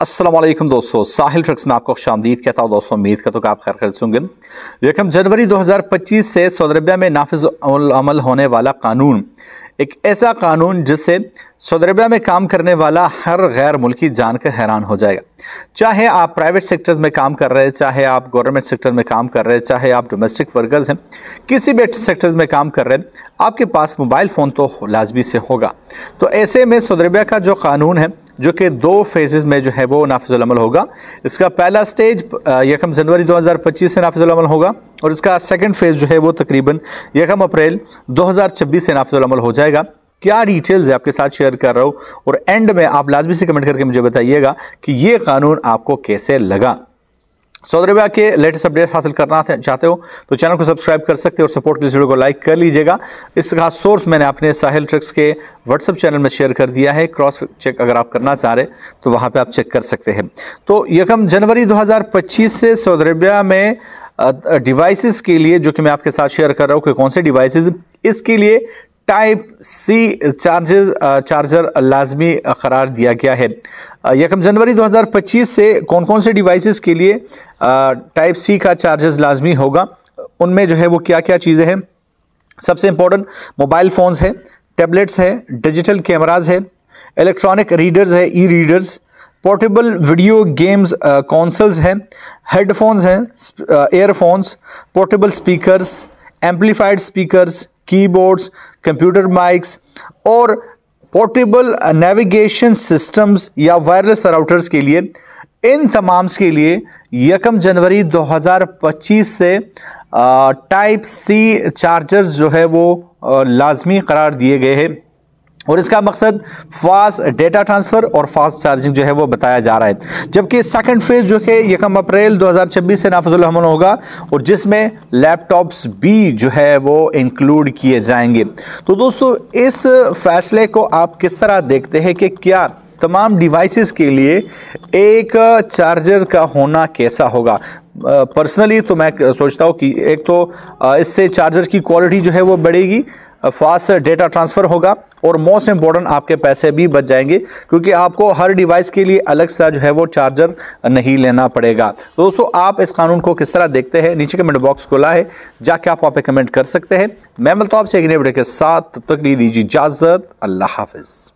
अस्सलाम वालेकुम दोस्तों, साहिल ट्रक्स में आपको खुशामदीद कहता हूँ। दोस्तों उम्मीद करता हूँ कि आप खैर खैरियत से होंगे। 1 जनवरी 2025 से सऊदी अरबिया में नाफिज अमल होने वाला कानून एक ऐसा कानून जिससे सऊदी अरबिया में काम करने वाला हर गैर मुल्की जानकर हैरान हो जाएगा। चाहे आप प्राइवेट सेक्टर्स में काम कर रहे हैं, चाहे आप गवर्नमेंट सेक्टर में काम कर रहे हैं, चाहे आप डोमेस्टिक वर्कर्स हैं, किसी भी सेक्टर्स में काम कर रहे हैं, आपके पास मोबाइल फ़ोन तो लाजमी से होगा। तो ऐसे में सऊदी अरबिया का जो कानून है, जो कि 2 फेजेस में जो है वो नाफिजुल अमल होगा। इसका पहला स्टेज 1 जनवरी 2025 से नाफिजुल अमल होगा और इसका सेकंड फेज जो है वो तकरीबन 1 अप्रैल 2026 से नाफिजुल अमल हो जाएगा। क्या डिटेल्स है आपके साथ शेयर कर रहा हूँ और एंड में आप लाजमी से कमेंट करके मुझे बताइएगा कि ये कानून आपको कैसे लगा। सऊदी अरबिया के लेटेस्ट अपडेट्स हासिल करना चाहते हो तो चैनल को सब्सक्राइब कर सकते हो और सपोर्ट के लिए वीडियो को लाइक कर लीजिएगा। इसका सोर्स मैंने अपने साहिल ट्रक्स के व्हाट्सएप चैनल में शेयर कर दिया है। क्रॉस चेक अगर आप करना चाह रहे तो वहाँ पे आप चेक कर सकते हैं। तो 1 जनवरी 2025 से सऊदी अरबिया में डिवाइसेस के लिए, जो कि मैं आपके साथ शेयर कर रहा हूँ कि कौन से डिवाइसेस, इसके लिए टाइप सी चार्जर लाजमी करार दिया गया है। 1 जनवरी 2025 से कौन कौन से डिवाइसेस के लिए टाइप सी का चार्जर लाजमी होगा, उनमें जो है वो क्या क्या चीज़ें हैं। सबसे इंपॉर्टेंट मोबाइल फ़ोन्स है, टैबलेट्स है, डिजिटल कैमराज है, इलेक्ट्रॉनिक रीडर्स है, e readers, portable video games consoles हैं, हेडफोन्स हैं, earphones, portable speakers, amplified speakers, keyboards, computer mics और पोर्टेबल नेविगेशन सिस्टम्स या वायरलेस राउटर्स के लिए, इन तमाम के लिए 1 जनवरी 2025 से टाइप सी चार्जर्स जो है वो लाजमी करार दिए गए हैं और इसका मकसद फास्ट डेटा ट्रांसफ़र और फास्ट चार्जिंग जो है वो बताया जा रहा है। जबकि सेकंड फेज जो है 1 अप्रैल 2026 से नाफिजुल अमल होगा और जिसमें लैपटॉप्स भी जो है वो इंक्लूड किए जाएंगे। तो दोस्तों इस फैसले को आप किस तरह देखते हैं कि क्या तमाम डिवाइसेस के लिए एक चार्जर का होना कैसा होगा? पर्सनली तो मैं सोचता हूँ कि एक तो इससे चार्जर की क्वालिटी जो है वो बढ़ेगी, फास्ट डेटा ट्रांसफ़र होगा और मोस्ट इंपॉर्टेंट आपके पैसे भी बच जाएंगे, क्योंकि आपको हर डिवाइस के लिए अलग सा जो है वो चार्जर नहीं लेना पड़ेगा। दोस्तों आप इस कानून को किस तरह देखते हैं? नीचे कमेंट बॉक्स खुला है, जाके आप वहाँ पे कमेंट कर सकते हैं। मैं मिलता हूँ आपसे एक नए वीडियो के साथ, तब तक लिए दीजिए इजाज़त। अल्लाह हाफिज़।